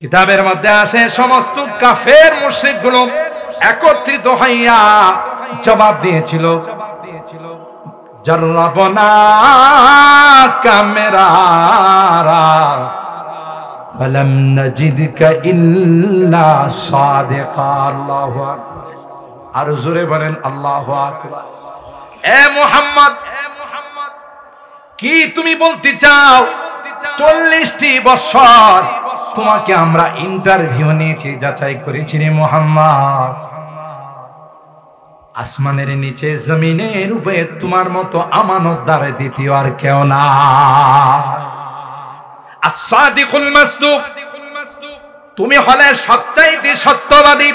কিতাবের মধ্যে আসে সমস্ত কাফের মুশরিকগুলো একত্রিত হইয়া জবাব দিয়েছিল, জাররাবনা কামেরারা ফালাম নাজিদকা ইল্লা সাদিকা। আল্লাহু আকবার। আর জোরে বলেন আল্লাহু আকবার। এ মুহাম্মদ, কি তুমি বলতে চাও? 40টি বছর তোমাকে আমরা ইন্টারভিউ নিয়েছি, যাচাই করেছি রে মুহাম্মদ। আসমানের নিচে জমিনের উপরে তোমার মতো আমানতদার দ্বিতীয় আর কেউ না। as-sadiqul masduq, তুমি হলে সবচাইতে সত্যবাদী।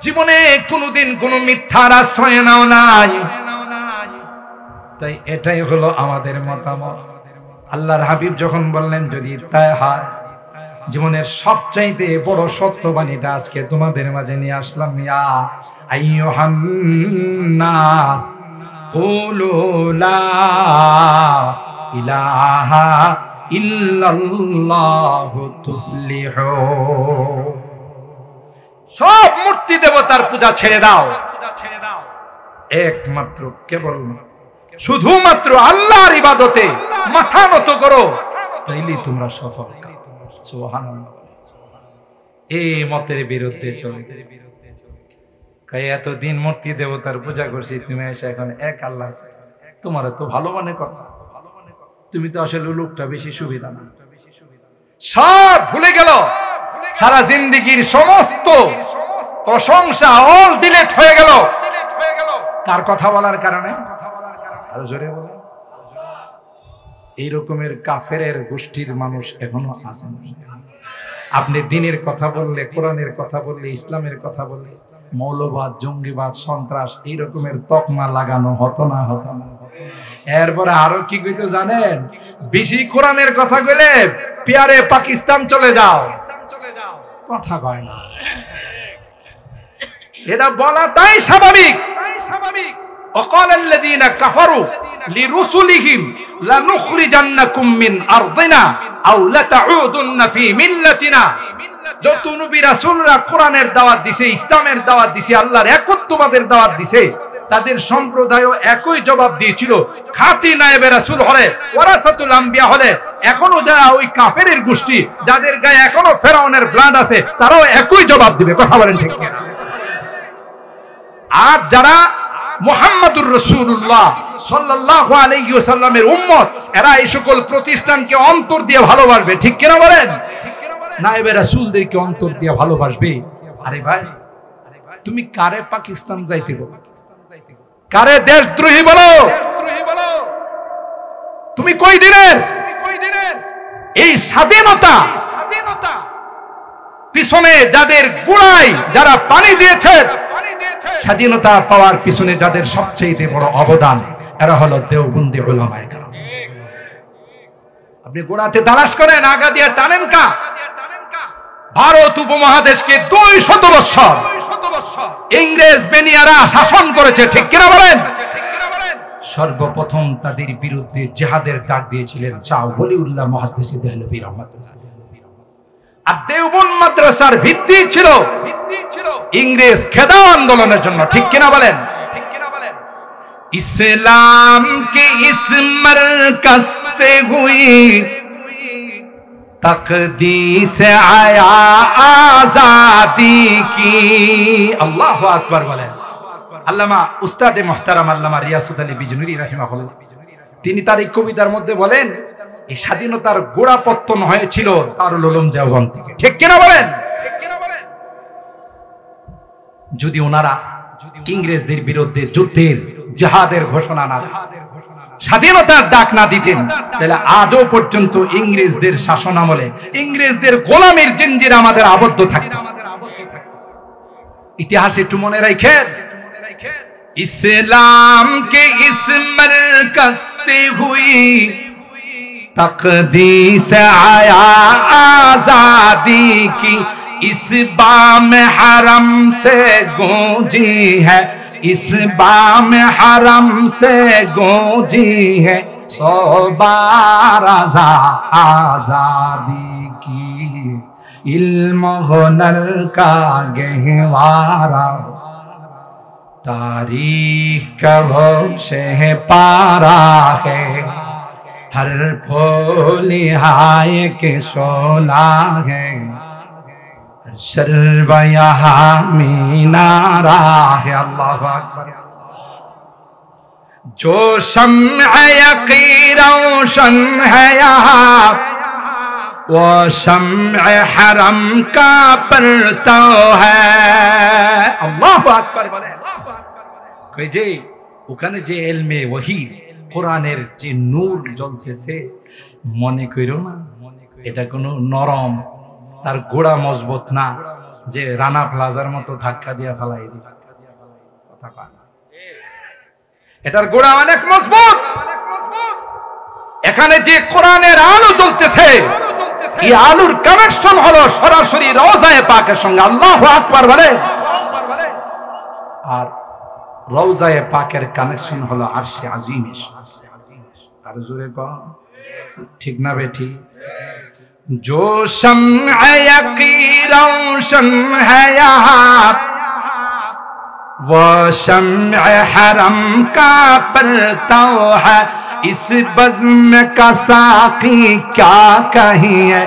জীবনে কোনোদিন কোনো মিথ্যার আশ্রয় নাও নাই। তাই এটাই হলো আমাদের মতামত। আল্লাহর হাবিব যখন বললেন যদি তাই হয়, জীবনের সবচাইতে বড় সত্যবাণীটা আজকে তোমাদের মাঝে নিয়ে আসলাম। ইয়া আইয়ুহান নাস কুলু লা ইলাহা ইল্লাল্লাহু তুফলিহু। সব মূর্তি দেবতার পূজা ছেড়ে দাও, একমাত্র কেবল শুধুমাত্র আল্লাহর ইবাদতে মাথা নত করো, তাইলেই তোমরা সফল। সুবহানাল্লাহ। এই মতের বিরুদ্ধে চলে এতদিন মূর্তি দেবতার পূজা করছি, তুমি এসে এখন এক আল্লাহ, তোমার তো ভালো মনে কর, তুমি তো আসলে লোকটা বেশি সুবিধা না। সব ভুলে গেল, সারা জিন্দেগির সমস্ত প্রশংসা অল ডিলিট হয়ে গেল। কার কথা বলার কারণে? আরো জোরে বলো। এই রকমের কাফেরের গোষ্ঠীর মানুষ এখনো আছে। আপনি দ্বীনের কথা বললে, কোরআনের কথা বললে, ইসলামের কথা বললে মৌলবাদ, জঙ্গিবাদ, সন্ত্রাস এই রকমের তকমা লাগানো হতো না, হতো না। এরপরে আরো কি কইতো জানেন? বেশি কোরআনের কথা বলে পিয়ারে পাকিস্তান চলে যাও, কথা কয় না। এটা বলাটাই স্বাভাবিক। وقال الذين كفروا لرسلهم لنخرجنكم من أرضنا أو لتعودن في ملتنا। যত নবী রাসূলরা কোরআনের দাওয়াত দিছে, ইসলামের দাওয়াত দিছে, আল্লাহর একত্ববাদের দাওয়াত দিছে, তাদের সম্প্রদায়ও একই জবাব দিয়েছিল। খাঁটি নায়েবে রাসূল হলে, ওয়ারাসাতুল আম্বিয়া হলে, এখনো যারা ওই কাফেরের গোষ্ঠী, যাদের গায়ে এখনো ফেরাউনের ব্লাড আছে, তারাও একই জবাব দিবে। কথা বলেন ঠিক কিনা? আর যারা মুহাম্মাদুর রাসূলুল্লাহ সাল্লাল্লাহু আলাইহি ওয়াসাল্লামের উম্মত, এরা এই সকল প্রতিষ্ঠানকে অন্তর দিয়ে ভালোবাসবে। ঠিক কিনা বলেন? নায়েবে রাসূলদেরকে অন্তর দিয়ে ভালোবাসবে। আরে ভাই, তুমি কারে পাকিস্তান যাইতে বলো? কারে দেশদ্রোহী বলো? তুমি কই দিনের এই স্বাধীনতা পিছনে যাদের গোড়ায় যারা পানি দিয়েছে, স্বাধীনতা পাওয়ার পিছনে যাদের সবচেয়ে বড় অবদান, এরা হলো দেওবন্দি উলামায়ে কেরাম। আপনি গোড়াতে তালাশ করেন, আগা দিয়ে টানেন কা? ভারত উপমহাদেশকে 200 বছর ইংরেজ বেনিয়ারা শাসন করেছে। ঠিক কিনা বলেন? সর্বপ্রথম তাদের বিরুদ্ধে জিহাদের ডাক দিয়েছিলেন শাহ ওলিউল্লাহ মুহাদ্দিসি দেহলভী রাহমাতুল্লাহ। আর দেওবন্দ মাদ্রাসার ভিত্তি ছিল ইংরেজ খেদা আন্দোলনের জন্য। ঠিক কিনা বলেন? ইসলাম কে ইস মারকাজ সে হুই তকদীস আয়া আজাদি কি। আল্লাহু আকবার বলেন। আল্লামা উস্তাদে মুহতারাম আল্লামা রিয়াসুত আলী বিজনুরী রাহিমাহুল্লাহ, তিনি তার এই কবিতার মধ্যে বলেন, এই স্বাধীনতার গোড়াপত্তন হয়েছিল দারুল উলুম দেওবন্দ থেকে। ঠিক কিনা বলেন? যদি ওনারা ইংরেজদের বিরুদ্ধে যুদ্ধের, জিহাদের ঘোষণা না, স্বাধীনতার ডাক না দিতেন, তাহলে আজও পর্যন্ত ইংরেজদের শাসন আমলে ইংরেজদের গোলামের জিঞ্জিরে আমাদের আবদ্ধ থাকতো। ইতিহাস একটু মনে রাখেন। ইসলাম কে ইস মারকাজ সে হুই तक़दीस आया आजादी की, इस बाम हरम से गूंजी है, इस बाम हरम से गूंजी है 100 बार आजादी की। इल्म हुनर का गहवारा, तारीख का वो शहपारा है, हर फूल हाय के शोला है, हर शर्ब यहाँ मीनारा है। अल्लाह अकबर। जो शम्अ यक़ीन रोशन है यहाँ, वो शम्अ हरम का परताव है। अल्लाह अकबर বলে। কই যে ওখানে যে ইলমে ওহী কোরআনের যে নূর জ্বলতেছে, মনে কইরো না এটা কোনো নরম, তার গোড়া মজবুত না যে রানা প্লাজার মতো ধাক্কা দিয়া ফেলাই দিই, কথা কয় না। এটার গোড়া অনেক মজবুত। এখানে যে কোরআনের আলো জ্বলতেছে, এই আলোর কানেকশন হলো সরাসরি রওজায়ে পাকের সঙ্গে। আল্লাহু আকবার বলে। আর রওজায়ে পাকের কানেকশন হলো আরশে আজিমের সঙ্গে। আর জোরে কও, ঠিক না বেঠি? जो शम्अ यक़ीन रोशन है यहाँ, वो शम्अ हरम का परताव है। इस बज़्म का साक़ी क्या कहिए,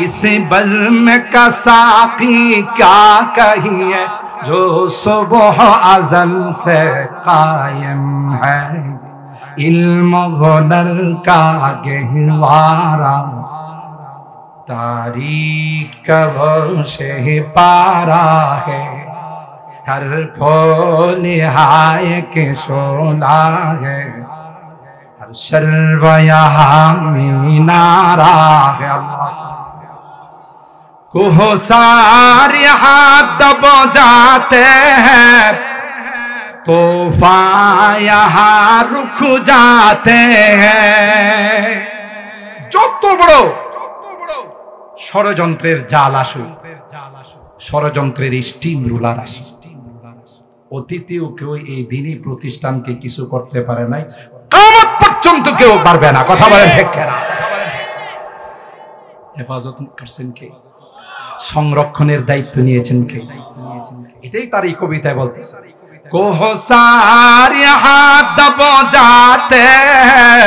इस बज़्म का साक़ी क्या कहिए, जो सुबह अज़ल से कायम है, इल्म हुनर का गहवारा, तारीख का वो शहपारा है, हर फूल हाय के शोला है, हर शर्व यहाँ मीनारा है। कोहसार यहाँ दब जाते हैं, तूफान यहाँ रुक जाते हैं। যত বড় ষড়যন্ত্রের জাল আসুক, ষড়যন্ত্রের স্টিম রুলার আসুক, অতীতেও কেউ এই দিনই প্রতিষ্ঠানকে কিছু করতে পারে নাই, কিয়ামত পর্যন্ত কেউ পারবে না। কথা বলেন ঠিক কিনা? হেফাজত করছেন কে? সংরক্ষণের দায়িত্ব নিয়েছেন কে? এটাই তার এই কবিতায় বলতেছে। কোহসার ইহা দব जाते हैं,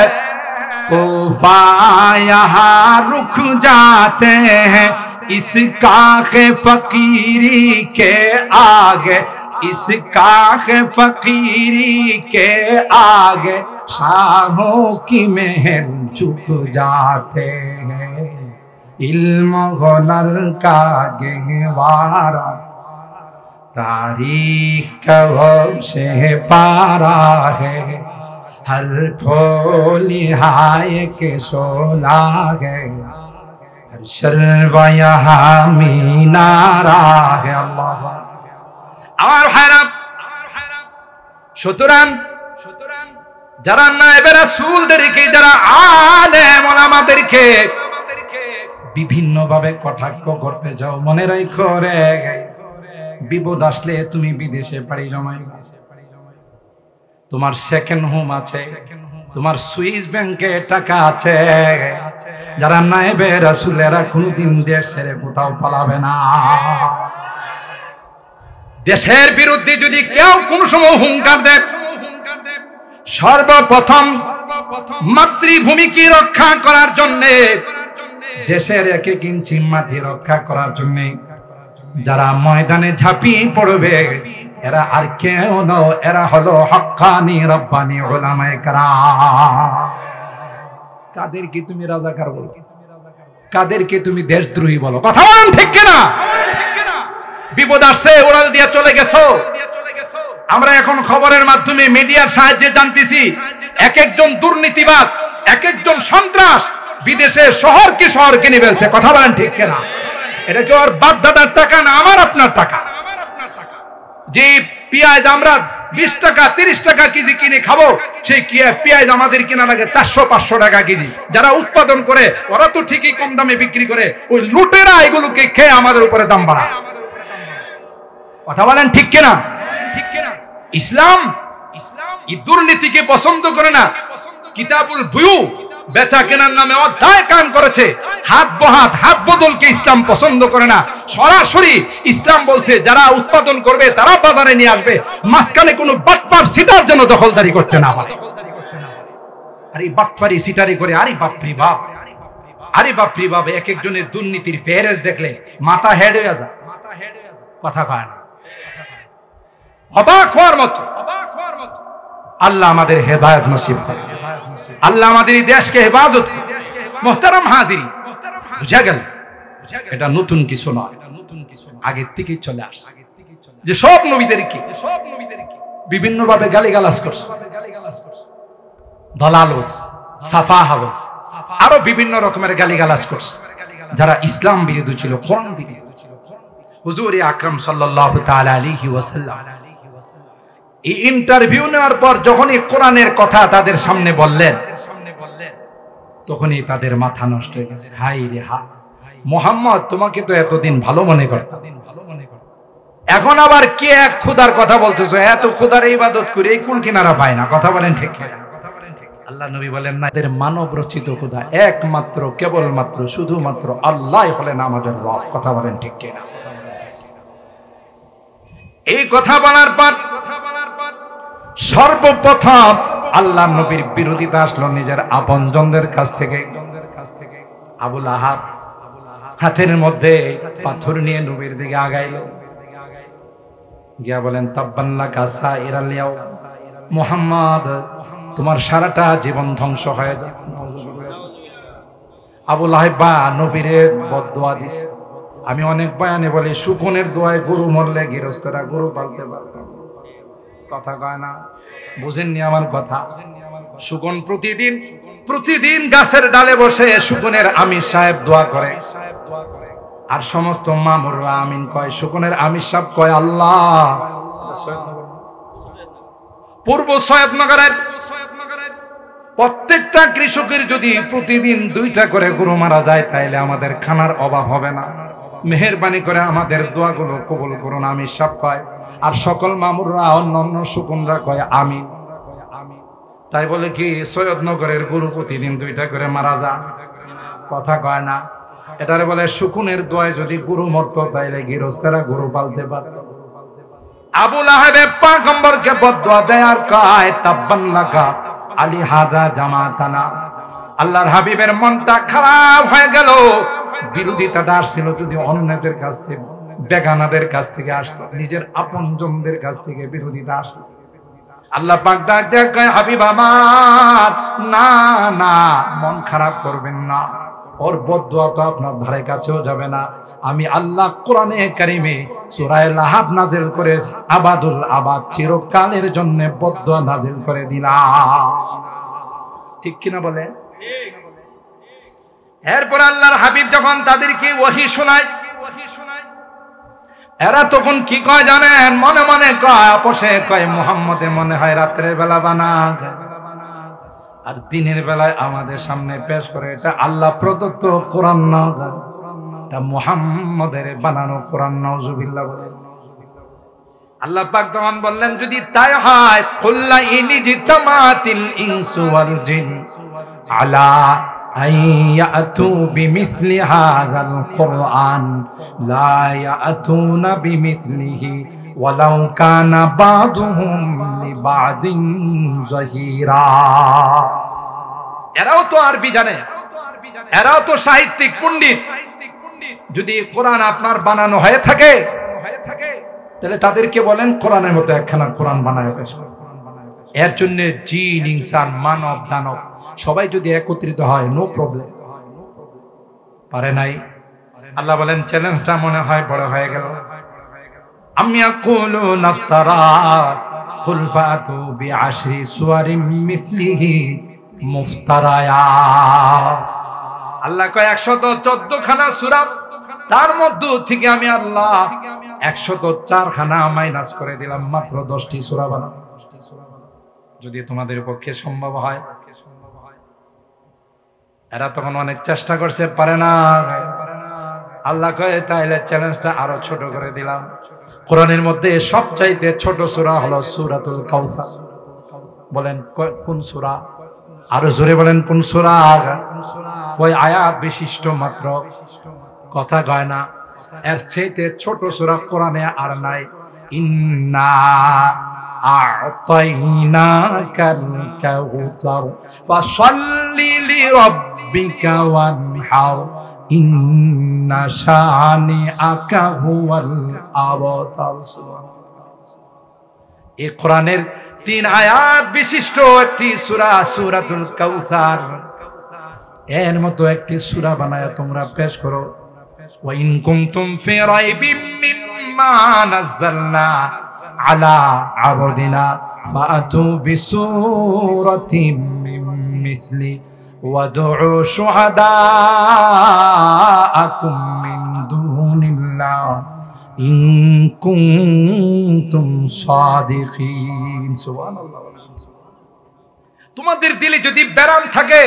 तूफान यहाँ रुक जाते हैं, इस काख फकीरी के आगे, इस काख फकीरी के आगे शाहों की महल झुक जाते हैं। इल्म हुनर का गहवारा, तारीख का वो शहपारा है, हर फूल हाय के शोला है, हर शर्व यहाँ मीनारा है। अल्लाह আমার ভাইরা, সুতরাং যারা নায়েবে রাসূলদেরকে, যারা আলেম ওলামাদেরকে বিভিন্ন ভাবে কটাক্ষ করতে যাও, মনে রাখো রে, বিপদ আসলে তুমি বিদেশে পাড়ি জমাই। তোমার সেকেন্ড হোম আছে, তোমার সুইস ব্যাংকে টাকা আছে। যারা নায়েবে রাসূলেরা কোনদিন দেশ ছেড়ে কোথাও পালাবে না। দেশের বিরুদ্ধে যদি কেউ কোন সময় হুঙ্কার দেয়, সর্বপ্রথম মাতৃভূমিকে রক্ষা করার জন্য, দেশের এক এক ইঞ্চি মাটি রক্ষা করার জন্য যারা ময়দানে ঝাঁপিয়ে পড়বে, এরা আর কেউ নয়, এরা হলো হক্কানি রব্বানি উলামায়ে কেরাম। কাদেরকে তুমি রাজাকার বলো, কাদেরকে তুমি দেশদ্রোহী বলো? কথা বলেন ঠিক কিনা? বিপদ আসছে, ওরাল দিয়ে চলে গেছো। আমরা এখন খবরের মাধ্যমে মিডিয়ার সাহায্যে জানতেছি, এক একজন দুর্নীতিবাজ, এক একজন সন্ত্রাস বিদেশে শহরকে শহর কিনে ফেলছে। কথা বলেন ঠিক কিনা? এটা কি ওর বাপ দাদার টাকা না আমার আপনার টাকা? যে পেঁয়াজ আমরা 20 টাকা 30 টাকা কেজি কিনে খাবো, সেই পেঁয়াজ আমাদের কিনা লাগে 400-500 টাকা কেজি। যারা উৎপাদন করে ওরা তো ঠিকই কম দামে বিক্রি করে, ওই লুটেরা এগুলোকে খেয়ে আমাদের উপরে দাম বাড়ায়। কথা বলেন ঠিক কিনা? ইসলাম এই দুর্নীতিকে পছন্দ করে না। কিতাবুল বুয়ু বেচা কেনার নামে অধ্যায় কায়েম করেছে। হাত বহাত হাত বদলকে ইসলাম পছন্দ করে না। সরাসরি ইসলাম বলছে যারা উৎপাদন করবে তারা বাজারে নিয়ে আসবে, মাঝখানে কোনো বাটপার সিটার যেন দখলদারি করতে না পারে। আরে বাটপারি সিটারি করে আরে বাপরি বাপ, আরে বাপরি বাপ, এক একজনের দুর্নীতির ফেরেজ দেখলে মাথা হেড হয়ে যায়, কথা কয় না, অবাক হওয়ার মতো। আল্লাহ আমাদের হেদায়েত নসিব করে, আল্লাহ আমাদের এই দেশকে হেফাজত করে। মুহতারাম হাজিরিন, বুঝা গেল এটা নতুন কিছু নয়, আগের থেকেই চলে আসছে। যে সব নবীদেরকে বিভিন্ন ভাবে গালিগালাজ করছে, দলাল বলছে, সাফা হাওস, আরো বিভিন্ন রকমের গালিগালাজ করছে যারা ইসলাম বিরোধী ছিল, কোরআন বিরোধী ছিল। হুজুর আকরাম সাল্লাল্লাহু তাআলা আলাইহি ওয়াসাল্লাম এই ইন্টারভিউ নেওয়ার পর যখনই কোরআনের কথা তাদের সামনে বললেন, তখনই তাদের মাথা নষ্ট হয়ে গেছে। হাই রে হা, মুহাম্মদ তোমাকে তো এতদিন ভালো মনে করতাম, এখন আবার কে এক খোদার কথা বলতেছো? এত খোদার ইবাদত করে এই কুল কিনারা পায় না, কথা বলেন ঠিক কিনা? আল্লাহ নবী বলেন না, এদের মানব রচিত খোদা একমাত্র কেবলমাত্র শুধুমাত্র আল্লাহ হলেন আমাদের রব, কথা বলেন ঠিক কিনা? এই কথা বলার পর সর্বপ্রথম আল্লাহ নবীর বিরোধিতা আসলো নিজের আপনজনদের কাছ থেকে। আবু লাহাব হাতের মধ্যে পাথর নিয়ে নবীর দিকে আগাইলো, গিয়া বলেন তাব্বান্নাকা সাইরাল ইয়াউম, মুহাম্মদ তোমার সারাটা জীবন ধ্বংস হয়ে যাবে। আবু লাহাব নবীরে বদদুয়া দিছে। আমি অনেক বয়ানে বলি শুকনের দোয়ায় গরু মরলে গৃহস্থরা গরু পালতে পারত, কথা কয় না, বুঝেননি আমার কথা? শুকন প্রতিদিন গাছের ডালে বসে শুকনের আমির সাহেব দোয়া করে, আর সমস্ত মামুররা আমিন কয়। শুকনের আমির সাহেব কয় আল্লাহ। পূর্ব সৈয়দনগরের প্রত্যেকটা কৃষকের যদি প্রতিদিন 2টা করে গরু মারা যায় তাইলে আমাদের খানার অভাব হবে না, মেহেরবানি করে আমাদের দোয়াগুলো কবুল করুন, আমির সাহেব কয়। আর সকল মামুররা অন্যান্য শুকনরা কয় আমিন। তাই বলে কি সৈয়দনগরের গরু প্রতিদিন 2টা করে মারা যায়, কথা কয় না? এটারে বলে শুকুনের দোয়ায় যদি গরু মরতো তাইলে গৃহস্থেরা গরু পালতে পারত। আবু লাহাব পয়গম্বরকে বদদুয়া দেয় আর কয় তাব্বান্নাকা আলী হাদা জামাতানা। আল্লাহর হাবিবের মনটা খারাপ হয়ে গেল। বিরোধিতাটা আসছিল যদি অন্যদের কাছ থেকে, বেগানাদের কাছ থেকে আসতো, নিজের আপনজনদের কাছ থেকে বিরোধিতা আসতো। আল্লাহ পাক ডাক দেয় কয় হাবিব আমার, না না মন খারাপ করবেন না, ওর বদদুয়া তো আপনার ধারে কাছেও যাবে না। আমি আল্লাহ কোরআনে কারিমে সূরা লাহাব নাজিল করে আবাদুল আবাদ চিরকালের জন্য বদদুয়া নাজিল করে দিলাম, ঠিক কিনা বলে? এরপর আল্লাহর হাবিব যখন তাদেরকে ওহী শোনায়, এরা তখন কি কয় জানেন? মনে মনে কয়, আপোষে কয় মুহাম্মদে মনে হয় রাতের বেলা বানা আর দিনের বেলায় আমাদের সামনে পেশ করে। এটা আল্লাহ প্রদত্ত কোরআন না, এটা মুহাম্মদের বানানো কোরআন। নাউজুবিল্লাহ বলেন। আল্লাহ পাক তখন বললেন যদি তাই হয়, কুল্লা ইনিজিতামাতিল ইনসু ওয়াল জিন আলা আইয়াতু বিমিসলি হাযাল কুরআন লা ইয়াতুনা বিমিসলিহি ওয়ালাউ কানা বাদুহুম লিবাদিন যাহিরা। এরাও তো আরবি জানে, এরাও তো সাহিত্যিক পণ্ডিত। যদি কোরআন আপনার বানানো হয়ে থাকে তাহলে তাদেরকে বলেন কোরআনের মতো একখানা কোরআন বানায় পেশ করুন। এর জন্য জিন ইনসান মানব দানব সবাই যদি একত্রিত হয়, নো প্রবলেম। পারে নাই? আল্লাহ বলেন চ্যালেঞ্জটা মনে হয় বড় হয়ে গেল। আমি আকুলু নাফতারা কুল ফাতু বিআশরি সুওয়ারিম মিসলিহি মুফতারায়া। আল্লাহ কয় 114 খানা সূরা, তার মধ্যে থেকে আমি আল্লাহ 104 খানা মাইনাস করে দিলাম, মাত্র 10টি সূরা বানাও। যদি তোমাদের পক্ষে সম্ভব হয়। এরা তখন অনেক চেষ্টা করছে, পারে না। আল্লাহ কয় তাইলে চ্যালেঞ্জটা আরো ছোট করে দিলাম। কোরআনের মধ্যে সবচাইতে ছোট সূরা হলো সূরাতুল কাউসার। বলেন কোন সূরা? আরো জোরে বলেন কোন সূরা? ওই আয়াত বিশিষ্ট মাত্র, কথা কয় না। এর চাইতে ছোট সূরা কোরআনে আর নাই। ইন্না আ'তাইনাকাল কাউসার ফাসাল্লি লিরাব্বিকা ওয়ানহার ইন্না শানিআকা হুয়াল আবতার। এই কোরআনের 3 আয়াত বিশিষ্ট একটি সূরা, সূরাতুল কাউসার। এর মতো একটি সূরা বানায়া তোমরা পেশ করো। ওয়া ইন কুনতুম ফি রাইবিম মিম্মা নাযালনা আলা আবদিনা ফাআতু বিসূরাতিম মিন মিসলি ওয়াদউ শুহাদাআকুম মিন দুনিল্লাহ ইন কুনতুম সাদিকিন। সুবহানাল্লাহ। তোমাদের দিলে যদি ব্যারাম থাকে,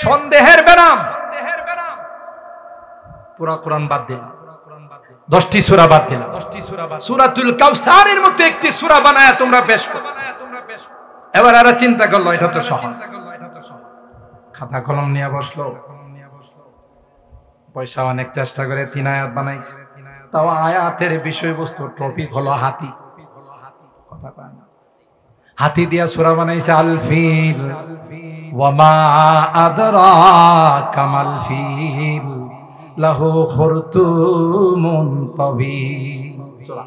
সন্দেহের ব্যারাম, পুরা কোরআন বাদ দিলাম, 10টি সূরা বাদ দিলাম। সূরাতুল কাউসারের মধ্যে একটি সূরা বানায়া তোমরা পেশ করো। এবার আর চিন্তা করলো এটা তো সহজ। খাতা কলম নিয়ে বসলো, পয়সা অনেক চেষ্টা করে 3 আয়াত বানাইছে। তাও আয়াতের বিষয়বস্তু টপিক হলো হাতি। কথা কয় না, হাতি দিয়া সূরা বানাইছে। আল ফিল ওয়া মা আদরাকা মাল ফিল লাহু খুরতুমুন তাবিল। সূরা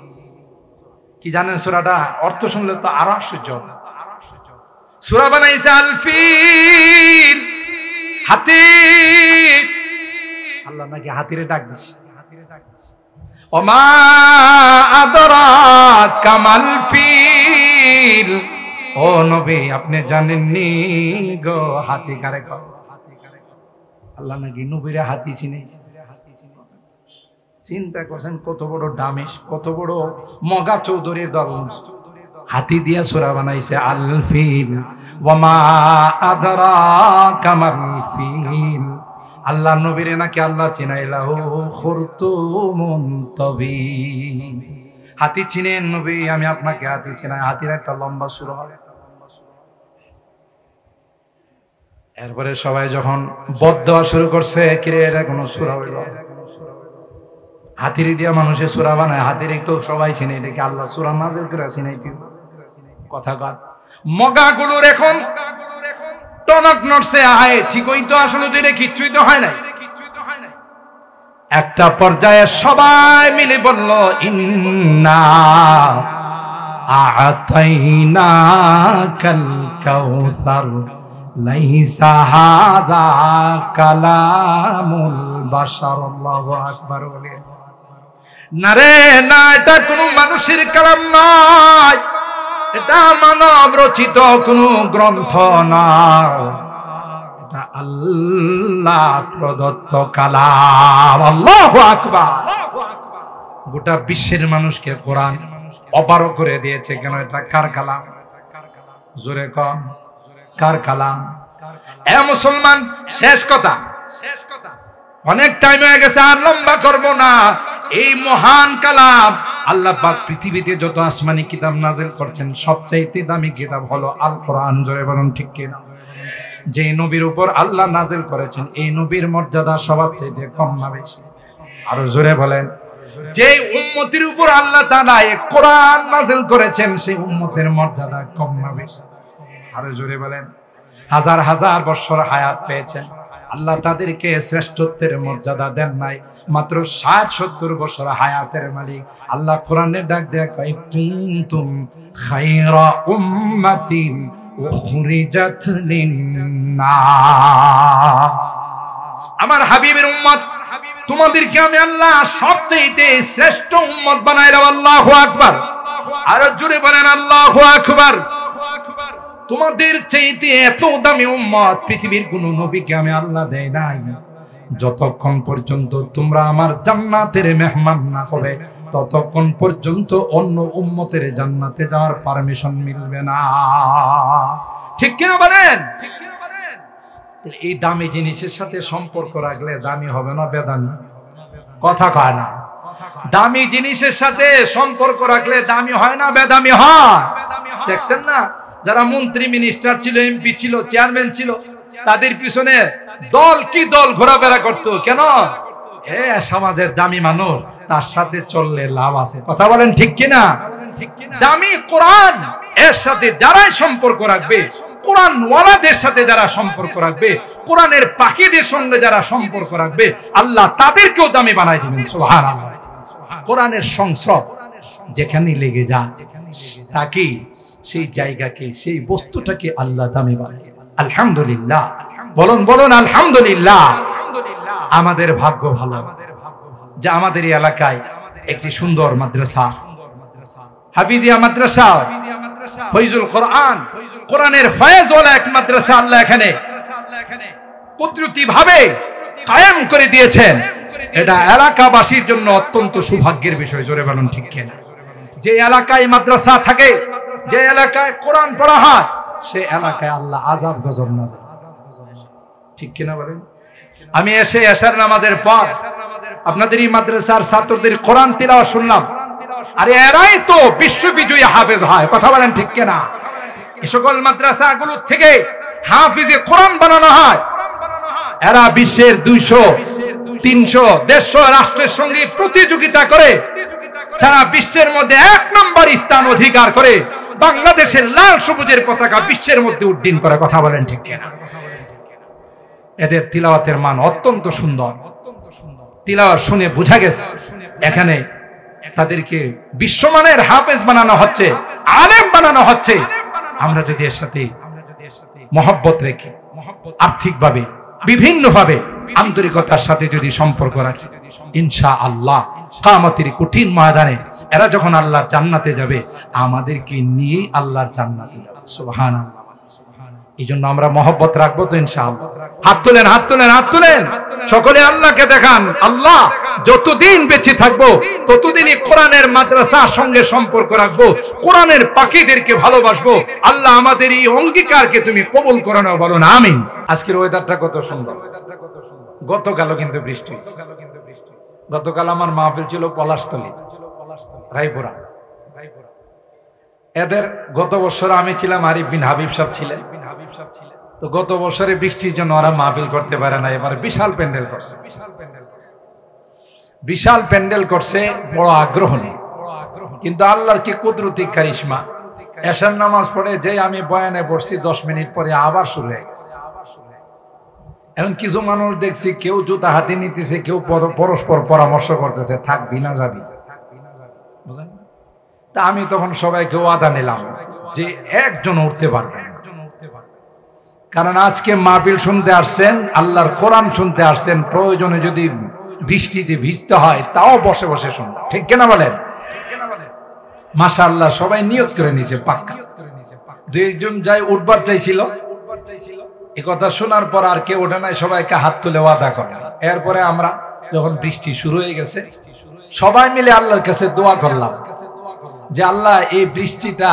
কি জানেন? সূরাটা অর্থ শুনলে তো আরো আশ্চর্য। সূরা বানাইছে আল ফিল, হাতি। আল্লাহ নাকি হাতিরে ডাক দিছে। ওয়া মা আদরাকা মাল ফিল, ও নবী আপনি জানেননি গো হাতি কারে কয়? আল্লাহ নাকি নবীরে হাতি চিনাইছে। চিন্তা করছেন কত বড় দামেশ, কত বড় মগা চৌধুরীর দল। হাতি দিয়া সূরা বানাইছে আল ফিল ওয়া মা আদরাকা মাল ফিল। আল্লাহ নবীরে নাকি আল্লাহ চিনাইলাহু খুরতুমুন তাবিল। হাতি চিনেন নবী? আমি আপনাকে হাতি চিনাই। হাতির একটা লম্বা সূরা হয়। এরপরে সবাই যখন বদদোয়া শুরু করছে, কিরে এটা কোন সূরা হইল? হাতির দিয়া মানুষে সূরা বানায়, হাতির তো সবাই চিনে, এটা কি আল্লাহ সূরা নাযিল করে চিনাইতি? কথা কর। মগাগুলোর এখন টনক নড়ছে, আয় ঠিকই তো, আসলে তো এটা কিচ্ছুই তো হয় নাই। একটা পর্যায়ে সবাই মিলে বলল ইন্না আ'তাইনাকাল কাউসার লাইসা হাযা কালামুল বাশার। আল্লাহু আকবার। বলেন না রে না, এটা কোনো মানুষের কালাম নয়, এটা মানব রচিত কোনো গ্রন্থ নয়, এটা আল্লাহ প্রদত্ত কালাম। আল্লাহু আকবার। গোটা বিশ্বের মানুষকে কোরআন অপারগ করে দিয়েছে। কেন? এটা কার কালাম? জোরে কন, কার কালাম? এ মুসলমান, শেষ কথা, অনেক টাইম হয়ে গেছে, আর লম্বা করব না। এই মহান কালাম আল্লাহ পাক পৃথিবীতে যত আসমানি কিতাব নাযিল করছেন, সবচাইতে দামি কিতাব হলো আল কোরআন। জোরে বলুন ঠিক কিনা? যে নবীর উপর আল্লাহ নাযিল করেছেন, এই নবীর মর্যাদা সবার চাইতে কম না বেশি? আরো জোরে বলেন। যে উম্মতের উপর আল্লাহ তাআলা এই কোরআন নাযিল করেছেন, সেই উম্মতের মর্যাদা কম না বেশি? আরো জোরে বলেন। হাজার হাজার বছর হায়াত পেয়েছেন, আল্লাহ তাদেরকে শ্রেষ্ঠত্বের মর্যাদা দেন নাই, মাত্র 60-70 বছর হায়াতের মালিক। আল্লাহ কোরআনে ডাক দেয়া কয় কুনতুম খায়রা উম্মাতিন উখরিজাত লিন-নাস। আমার হাবিবের উম্মত, তোমাদেরকে আমি আল্লাহ সবচেয়ে শ্রেষ্ঠ উম্মত বানাইলাম। আল্লাহু আকবার। আর জোরে বলেন আল্লাহু আকবার। তোমাদের চাইতে এত দামি উম্মত পৃথিবীর কোন নবীকে আমি আল্লাহ দেই নাই। যতক্ষণ পর্যন্ত তোমরা আমার জান্নাতের মেহমান না হবে, ততক্ষণ পর্যন্ত অন্য উম্মতের জান্নাতে যাওয়ার পারমিশন মিলবে না। ঠিক কিনা বলেন? এই দামি জিনিসের সাথে সম্পর্ক রাখলে দামি হবে না বেদামি? কথা কয় না। দামি জিনিসের সাথে সম্পর্ক রাখলে দামি হয় না বেদামি হয়? দেখছেন না যারা মন্ত্রী মিনিস্টার ছিল, এমপি ছিল, চেয়ারম্যান ছিল, তাদের পিছনে দল কি দল ঘোরাফেরা করতো। কেন? সমাজের দামি মানুষ, তার সাথে চললে লাভ আছে। কথা বলেন ঠিক কিনা? দামি কোরআন এর সাথে যারাই সম্পর্ক রাখবে, কোরআন ওয়ালাদের সাথে যারা সম্পর্ক রাখবে, কোরআনের পাখিদের সঙ্গে যারা সম্পর্ক রাখবে, আল্লাহ তাদেরকেও দামি বানাই দিবেন। সুবহানাল্লাহ। কোরআনের সংস্রব যেখানে লেগে যায়, তাকে, সেই জায়গাকে, সেই বস্তুটাকে আল্লাহ দামি বানাই। আলহামদুলিল্লাহ। বলুন বলুন আলহামদুলিল্লাহ। আমাদের ভাগ্য ভালো যে আমাদের এই এলাকায় একটি সুন্দর মাদ্রাসা, হাফিজিয়া মাদ্রাসা, ফয়জুল কোরআন, কোরআনের ফয়েজওয়ালা এক মাদ্রাসা আল্লাহ এখানে কুদরতিভাবে কায়েম করে দিয়েছেন। এটা এলাকাবাসীর জন্য অত্যন্ত সৌভাগ্যের বিষয়। জোরে বলুন ঠিক কিনা? যে এলাকায় মাদ্রাসা থাকে, যে এলাকায় কোরআন পড়া হয়, সে এলাকায় আল্লাহ আযাব গজব নাযিল। ঠিক কিনা বলেন? আমি এসে এশার নামাজের পর আপনাদের এই মাদ্রাসার ছাত্রদের কোরআন তিলাওয়াত শুনলাম। আরে এরাই তো বিশ্ববিজয়ী হাফেজ হয়। কথা বলেন ঠিক কিনা? এই সকল মাদ্রাসাগুলো থেকে হাফিজে কোরআন বানানো হয়। এরা বিশ্বের 200, 300, 150 রাষ্ট্রের সঙ্গে প্রতিযোগিতা করে সারা বিশ্বের মধ্যে 1 নম্বর স্থান অধিকার করে বাংলাদেশের লাল সবুজের পতাকা বিশ্বের মধ্যে উড্ডীন করে। কথা বলেন ঠিক কিনা? এদের তিলাওয়াতের মান অত্যন্ত সুন্দর। তিলাওয়াত শুনে বোঝা গেছে এখানে তাদেরকে বিশ্বমানের হাফেজ বানানো হচ্ছে, আলেম বানানো হচ্ছে। আমরা যদি এর সাথে মহব্বত রেখে, আর্থিকভাবে, বিভিন্নভাবে আন্তরিকতার সাথে যদি সম্পর্ক রাখি, ইনশাআল্লাহ কিয়ামতের কঠিন ময়দানে এরা যখন আল্লাহর জান্নাতে যাবে, আমাদেরকে নিয়ে আল্লাহর জান্নাতে যাবে। সুবহানাল্লাহ। এই জন্য আমরা মহব্বত রাখবো তো ইনশাআল্লাহ। হাত তুলেন, হাত তুলেন, হাত তুলেন। সকলে আল্লাহকে দেখান, আল্লাহ যতদিন বেঁচে থাকবো ততদিনই কোরআনের মাদ্রাসার সঙ্গে সম্পর্ক রাখবো, কোরআনের পাখিদেরকে ভালোবাসবো। আল্লাহ আমাদের এই অঙ্গীকারকে তুমি কবুল করে নাও। বলুন আমিন। আজকের ওয়েদারটা কত সুন্দর। গতকালও কিন্তু বৃষ্টি হয়েছে। গতকাল আমার মাহফিল ছিল পলাশতলী, রায়পুরা। এদের গত বছর আমি ছিলাম, আরিফ বিন হাবিব সাহেব ছিলেন। তো গত বছরে বৃষ্টির জন্য ওরা মাহফিল করতে পারে না। এবার বিশাল প্যান্ডেল করছে, বিশাল প্যান্ডেল করছে, বড় আগ্রহ নেই। কিন্তু আল্লাহর কি কুদরতি কারিশমা, এশার নামাজ পড়ে যে আমি বয়ানে পড়ছি 10 মিনিট পরে আবার শুরু হয়ে গেছে। এখন কিছু মানুষ দেখছি কেউ জুতা হাতে নিতেছে, কেউ পরস্পর পরামর্শ করতেছে, থাকবি না যাবি। তা আমি তখন সবাইকে ওয়াদা নিলাম যে একজন উঠতে পারবে, কারণ আজকে মাহফিল শুনতে আসছেন, আল্লাহর কোরআন শুনতে আসছেন, প্রয়োজনে যদি বৃষ্টিতে ভিজতে হয় তাও বসে বসে শুনবেন। ঠিক কিনা বলেন? মাশাআল্লাহ সবাই নিয়ত করে নিছে পাক্কা। দুই একজন যাই উঠবার চাইছিল, এই কথা শোনার পর আর কেউ ওঠে নাই, সবাইকে হাত তুলে ওয়াদা করে। এরপরে আমরা যখন বৃষ্টি শুরু হয়ে গেছে, সবাই মিলে আল্লাহর কাছে দোয়া করলাম যে আল্লাহ এই বৃষ্টিটা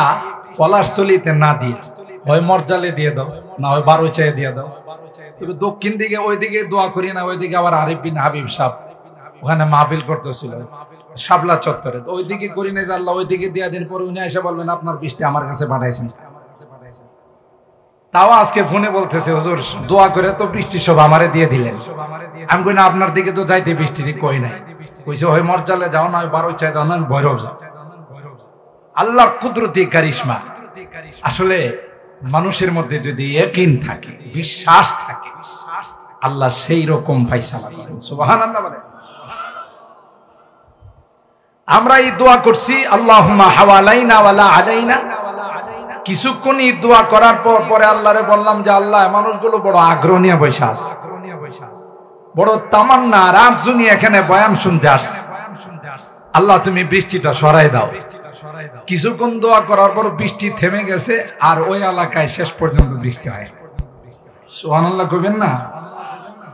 পলাশতলীতে না দিয়ে হয় মরজালে দিয়ে দাও, না হয় বারুচায় দিয়ে দাও। তবে দক্ষিণ দিকে ওইদিকে দোয়া করি না, ওইদিকে আবার আরিফ বিন হাবিব সাহেব ওখানে মাহফিল করতেছিল শাপলা চত্বরে, ওইদিকে করি না যে আল্লাহ ওইদিকে দিয়ে দিন। পরে উনি এসে বলবেন আপনার বৃষ্টি আমার কাছে পাঠাইছেন। তাও আজকে ফোনে বলতেছে হুজুর দোয়া করে তো বৃষ্টি সব আমারে দিয়ে দিলেন। আমি কই না, আপনার দিকে তো যাইতে বৃষ্টি কই নাই, কইছে হয় মরজালে যাও, না হয় বারুচায় যাও, না ভৈরব যাও। আল্লাহর কুদরতি কারিশমা। আসলে মানুষের মধ্যে যদি ইয়াকিন থাকে, বিশ্বাস থাকে, আল্লাহ সেই রকম ফয়সালা করেন। সুবহানাল্লাহ বলেন। আমরা এই দোয়া করছি আল্লাহুম্মা হাওয়ালাইনা ওয়ালা আলাইনা। কিছুক্ষণ এই দোয়া করার পর পরে আল্লাহরে বললাম যে আল্লাহ মানুষগুলো বড় আগ্রহ নিয়ে বসে আছে, বড় তামান্না আর আরজু নিয়ে এখানে বয়ান শুনতে আসছে। আল্লাহ তুমি বৃষ্টিটা সরাই দাও। কিছুক্ষণ দোয়া করার পর বৃষ্টি থেমে গেছে, আর ওই এলাকায় শেষ পর্যন্ত বৃষ্টি হয়। সুবহানাল্লাহ কইবেন না?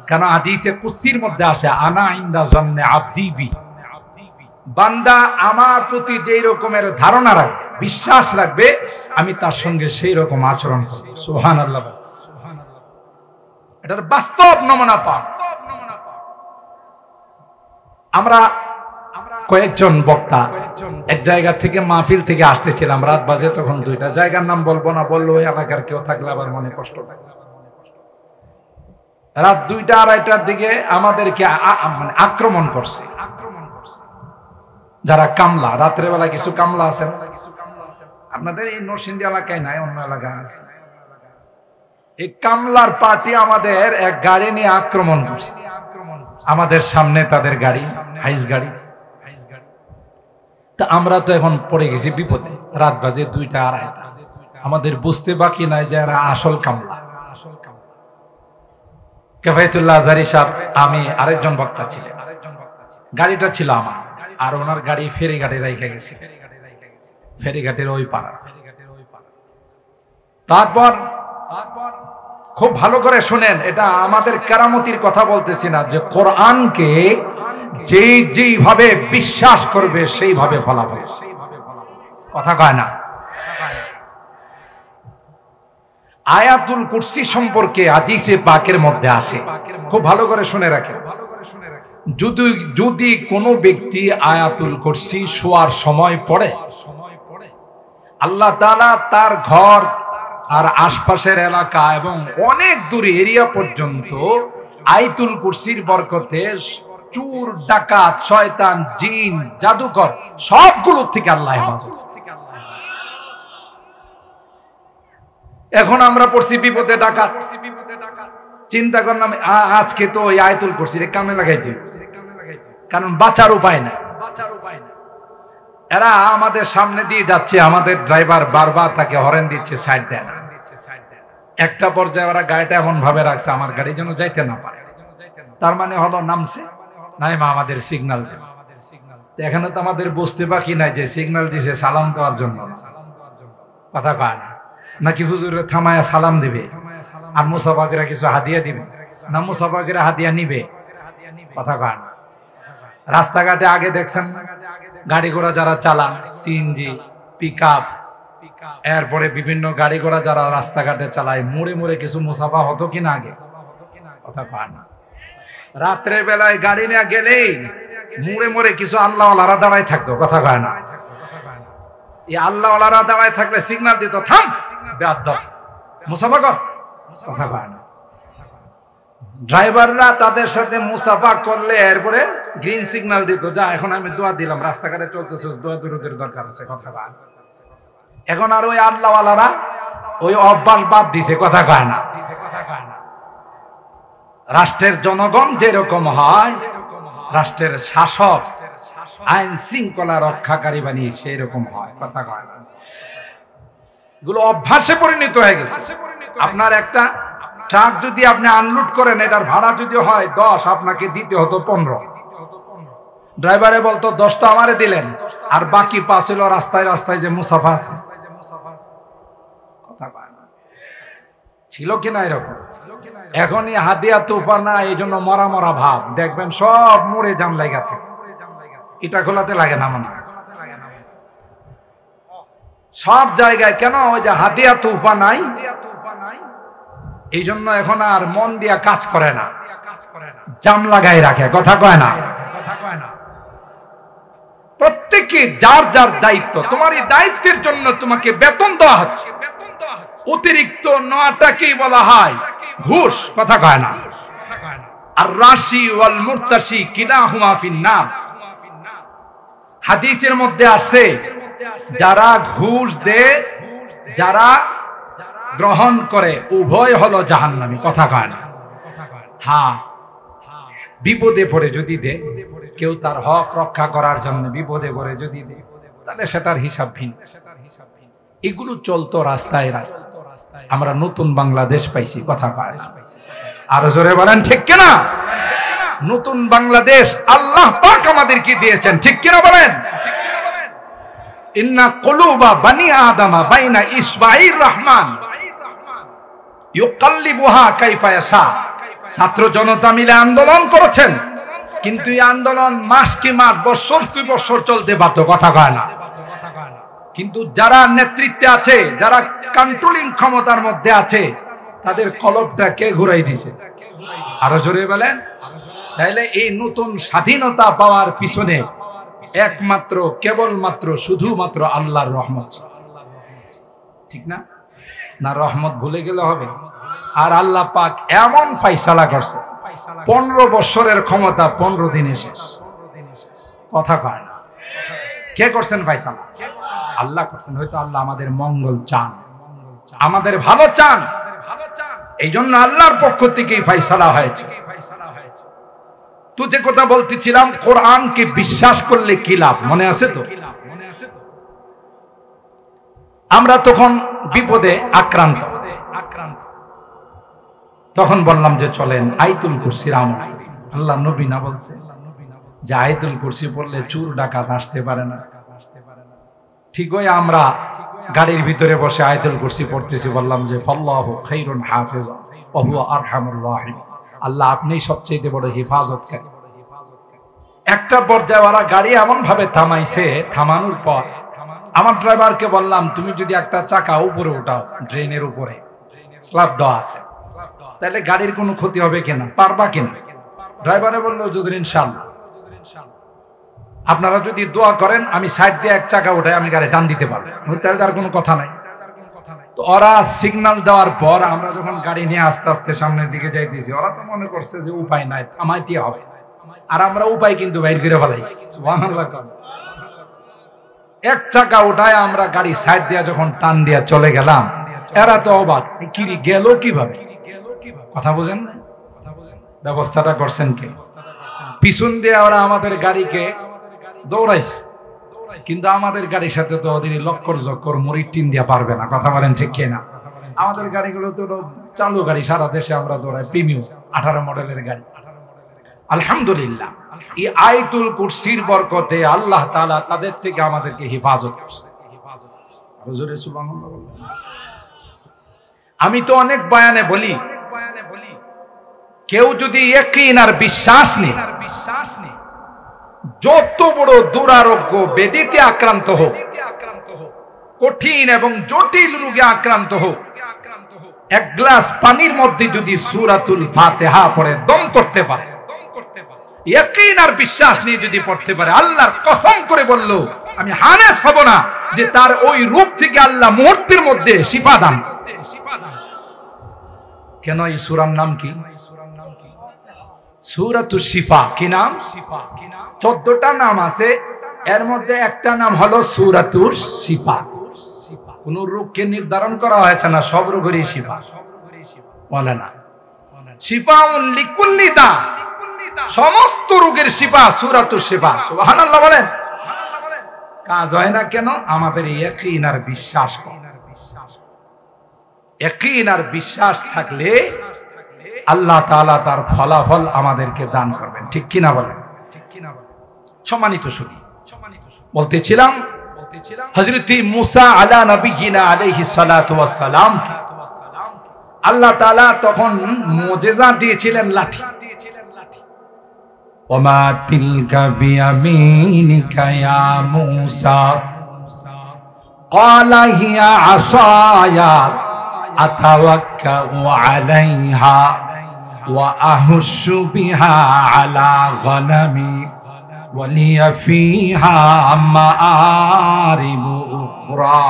কারণ হাদিসে কুদসির মধ্যে আসে আনা ইনদা জান্নে আবদি বি, বান্দা আমার প্রতি যেই রকমের ধারণা রাখবে, বিশ্বাস রাখবে, আমি তার সঙ্গে সেই রকম আচরণ করব। সুবহানাল্লাহ। এটার বাস্তব নমুনা পান। আমরা কয়েকজন বক্তা এক জায়গা থেকে মাহফিল থেকে আসতেছিলাম, রাত বাজে তখন 2টা। জায়গার নাম বলবো না, বললো ওই এলাকার কেউ থাকলে আবার মনে কষ্ট পায়। রাত 2টা 2:30টার দিকে আমাদেরকে মানে আক্রমণ করছে যারা কামলা। রাত্রেবেলা কিছু কামলা আছেন, আপনাদের এই নরসিংদী এলাকায় নাই, অন্য এলাকায় আছে। এই কামলার পার্টি আমাদের এক গাড়ি নিয়ে আক্রমণ করছে আমাদের সামনে, তাদের গাড়ি, হাইস গাড়ি। তা আমরা তো এখন পড়ে গেছি বিপদে। রাত বাজে 2টা 2:30। আমাদের বুঝতে বাকি নাই যে এরা আসল কামলা। কেফায়েতুল্লাহ আজহারী সাহেব, আমি আরেকজন বক্তা ছিলেন, গাড়িটা ছিল আমার, আর ওনার গাড়ি ফেরিঘাটে রাইখা গেছে, ফেরিঘাটের ওই পাড়া। তারপর খুব ভালো করে শুনেন, এটা আমাদের কেরামতির কথা বলতেছি না, যে কোরআনকে যেইভাবে বিশ্বাস করবে সেইভাবে ফলাফল। কথা কয় না? আয়াতুল কুরসি সম্পর্কে হাদিসে পাকের মধ্যে আসে, খুব ভালো করে শুনে রাখেন। যদি কোনো ব্যক্তি আয়াতুল কুরসি শোয়ার সময় পড়ে, আল্লাহ তাআলা তার ঘর আর আশপাশের এলাকা এবং অনেক দূর এরিয়া পর্যন্ত আয়াতুল কুরসির বরকতে চোর, ডাকাত, শয়তান, জিন, জাদুকর সবগুলোর থেকে আল্লাহ হেফাজত। এখন আমরা পড়ছি বিপদে ডাকাত, চিন্তা করলাম আজকে তো ওই আয়াতুল কুরসির কামে লাগাইতে, কারণ বাঁচার উপায় নাই। এরা আমাদের সামনে দিয়ে যাচ্ছে, আমাদের ড্রাইভার বারবার তাকে হরেন দিচ্ছে, সাইড দেয় না। একটা পর্যায়ে ওরা গাড়িটা এমন ভাবে রাখছে আমার গাড়ি যেন যাইতে না পারে। তার মানে হলো নামছে নাই মা আমাদের সিগন্যাল দিছে। এখানে তো আমাদের বুঝতে বাকি নাই যে সিগন্যাল দিছে সালাম দেওয়ার জন্য। কথা কয় না নাকি হুজুর থামায়া সালাম দিবে আর মুসাফাকিরা কিছু হাদিয়া দিবে না, মুসাফাকিরা হাদিয়া নিবে? কথা কয় না। রাস্তাঘাটে আগে দেখছেন গাড়ি ঘোড়া যারা চালান, সিএনজি, পিকআপ, এরপরে বিভিন্ন গাড়ি ঘোড়া যারা রাস্তাঘাটে চালায়, মোড়ে মোড়ে কিছু মুসাফা হতো কিনা আগে? কথা কয় না। রাত্রে বেলায় গাড়ি নিয়ে গেলেই মোড়ে মোড়ে কিছু আল্লাহওয়ালারা দাঁড়ায় থাকতো। কথা কয় না? এই আল্লাহওয়ালারা দাঁড়ায় থাকলে সিগন্যাল দিত, থাম বেয়াদব, মুসাফা কর। কথা কয় না। ড্রাইভাররা তাদের সাথে মুসাফা করলে এরপরে গ্রিন সিগন্যাল দিত, যা এখন আমি দোয়া দিলাম, রাস্তাঘাটে চলতেছে, দোয়া দুরুদের দরকার আছে। কথা কয়। এখন আর ওই আল্লাহওয়ালারা ওই অভ্যাস বাদ দিছে। কথা কয় না। রাষ্ট্রের জনগণ যেরকম হয়, রাষ্ট্রের শাসক আইন শৃঙ্খলা রক্ষাকারী বানিয়ে সেই রকম হয়। কথা কয় না। এগুলো অভ্যাসে পরিণত হয়ে গেছে। আপনার একটা ট্রাক যদি আপনি আনলোড করেন, এটার ভাড়া যদি হয় 10, আপনাকে দিতে হতো 15। ড্রাইভারে বলতো 10টা আমারে দিলেন, আর বাকি 5 হলো রাস্তায় রাস্তায় যে মুসাফা আছে। কথা কয় না। ছিল কিনা এরকম? এখনই হাদিয়া তুফা না, এই জন্য মরা মরা ভাব। দেখবেন সব মোড়ে জাম লাগা থাকে, এটা খোলাতে লাগে না মনে সব জায়গায়। কেন? ওই যে হাদিয়া তুফা নাই, এই জন্য এখন আর মন দিয়া কাজ করে না, জাম লাগাই রাখে। কথা কয় না। প্রত্যেকে যার যার দায়িত্ব, তোমার এই দায়িত্বের জন্য তোমাকে বেতন দেওয়া হচ্ছে। অতিরিক্ত নেওয়াটাকেই বলা হয় ঘুষ। কথা কয় না। আর রাশি ওয়াল মুরতাশি কিলাহুমা ফিন্নার। হাদিসের মধ্যে আছে, যারা ঘুষ দেয়, যারা গ্রহণ করে, উভয় হলো জাহান্নামী। কথা কয় না। হ্যাঁ, বিপদে পড়ে যদি দে, কেউ তার হক রক্ষা করার জন্য বিপদে পড়ে যদি দে, তাহলে সেটার হিসাব ভিন্ন। এগুলো চলতো রাস্তায় রাস্তায়। আমরা নতুন বাংলাদেশ পাইছি। কথা কয় না। আরো জোরে বলেন ঠিক কিনা? নতুন বাংলাদেশ আল্লাহ পাক আমাদেরকে দিয়েছেন। ঠিক কিনা বলেন? ইন্না কুলুবা বানি আদমা বাইনা ইসবাইর রহমান ইউকাল্লিবুহা কাইফা ইয়াশা। ছাত্র জনতা মিলে আন্দোলন করেছেন, কিন্তু এই আন্দোলন মাস কি মাস, বছর কি বছর চলতে পারত। কথা কয় না। কিন্তু যারা নেতৃত্বে আছে, যারা কন্ট্রোলিং ক্ষমতার মধ্যে আছে, তাদের কলবটা কে ঘুরাই দিছে? আরো জোরে বলেন। তাইলে এই নতুন স্বাধীনতা পাওয়ার পিছনে একমাত্র কেবলমাত্র শুধুমাত্র আল্লাহর রহমত, ঠিক না? না রহমত ভুলে গেলে হবে? আর আল্লাহ পাক এমন ফায়সালা করছে, 15 বছরের ক্ষমতা 15 দিনে শেষ। কথা কয় না। কে করছেন ফায়সালা? আল্লাহ করছেন। হয়তো আল্লাহ আমাদের মঙ্গল চান, আমাদের ভালো চান, এই জন্য আল্লাহর পক্ষ থেকে ফায়সালা হয়েছে। তো যে কথা বলতেছিলাম, কোরআনকে বিশ্বাস করলে কি লাভ, মনে আছে তো? আমরা তখন বিপদে আক্রান্ত, তখন বললাম যে চলেন আয়াতুল কুরসির আমল। আল্লাহ নবী না বলছে যে আয়াতুল কুরসি পড়লে চোর ডাকাত আসতে পারে না। ঠিক ওই আমরা গাড়ির ভিতরে বসে আয়াতুল কুরসি পড়তেছি, বললাম যে ফাল্লাহু খায়রুন হাফিজা ওয়া হুয়া আরহামুর রাহিম, আল্লাহ আপনিই সবচেয়ে বড় হেফাজতকারী। একটা পর্যায়ে ওরা গাড়ি এমন ভাবে থামাইছে, থামানোর পর আমার ড্রাইভারকে বললাম তুমি যদি একটা চাকা উপরে উঠাও, ড্রেনের উপরে স্ল্যাব দেওয়া আছে, তাহলে গাড়ির কোনো ক্ষতি হবে কিনা, পারবা কিনা? ড্রাইভারে বললো হুজুর ইনশাআল্লাহ, আপনারা যদি দোয়া করেন আমি সাইড দিয়ে এক চাকা উঠাই আমি গাড়ি টান দিতে পারবো। তাহলে তার কোনো কথা নাই। তো ওরা সিগন্যাল দেওয়ার পর আমরা যখন গাড়ি নিয়ে আস্তে আস্তে সামনের দিকে যাইতেছি, ওরা তো মনে করছে যে উপায় নাই, থামাইতে হবে। আর আমরা উপায় কিন্তু বাইর করে ফেলাইছি। সুবহানাল্লাহ। এক চাকা উঠায় আমরা গাড়ি সাইড দিয়ে যখন টান দিয়া চলে গেলাম, এরা তো অবাক, কি গেল কিভাবে? কথা বুঝেন না? ব্যবস্থাটা করছেন কে? পিছন দিয়ে ওরা আমাদের গাড়িকে দৌড়াইছে, কিন্তু আমাদের গাড়ির সাথে তো ওদের লক্কর জক্কর মুড়ি টিন দিয়া পারবে না। কথা বলেন ঠিক কিনা? আমাদের গাড়িগুলো তো চালু গাড়ি, সারা দেশে আমরা দৌড়াই প্রিমিয়াম 18 মডেলের গাড়ি। আলহামদুলিল্লাহ, এই আয়াতুল কুরসির বরকতে আল্লাহ তাআলা তাদের থেকে আমাদেরকে হেফাজত করছে। হুজুরে সুবহানাল্লাহ বললেন। আমি তো অনেক বয়ানে বলি, কেউ যদি ইয়াকিন আর বিশ্বাস নেই, যত বড় দুরারোগ্য ব্যাধিতে আক্রান্ত হোক, কঠিন এবং জটিল রোগে আক্রান্ত হোক, এক গ্লাস পানির মধ্যে যদি সূরাতুল ফাতিহা পড়ে দম করতে পারে, ইয়াকিন আর বিশ্বাস নিয়ে যদি পড়তে পারে, আল্লাহর কসম করে বলল আমি হানেস হব না যে তার ওই রোগ থেকে আল্লাহ মুহূর্তের মধ্যে শিফা দান। কেন? এই সূরার নাম কি? সূরাতুশ শিফা। কি নাম? 14টা নাম আছে, এর মধ্যে একটা নাম হলো সূরাতুশ শিফা। কোন রোগকে নির্ধারণ করা হয়েছে না, সব রোগেরই শিফা বলে না। শিফাউন লিকুল্লি দা, সমস্ত রোগের শিফা সূরাতুশ শিফা। সুবহানাল্লাহ বলেন। কাজ হয় না কেন? আমাদের ইয়াকিন আর বিশ্বাস কম। ইয়াকিন আর বিশ্বাস থাকলে আল্লাহ তাআলা তার ফলাফল আমাদেরকে দান করবেন। ঠিক কিনা বলেন? সম্মানিত সুধী, বলতেছিলাম হযরত মুসা আলা নবিয়িনা আলাইহিস সালাতু ওয়াস সালাম, আল্লাহ তাআলা তখন মুজিজা দিয়েছিলেন লাঠি। ওমা তিলকা বিয়ামিনিকা ইয়া মুসা ক্বালা হিয়া আসায়া আতাওয়াক্কাউ আলাইহা ওয়া আহুশু বিহা আলা গনামি ওয়া লিয়া ফিহা মাআরিবু উখরা।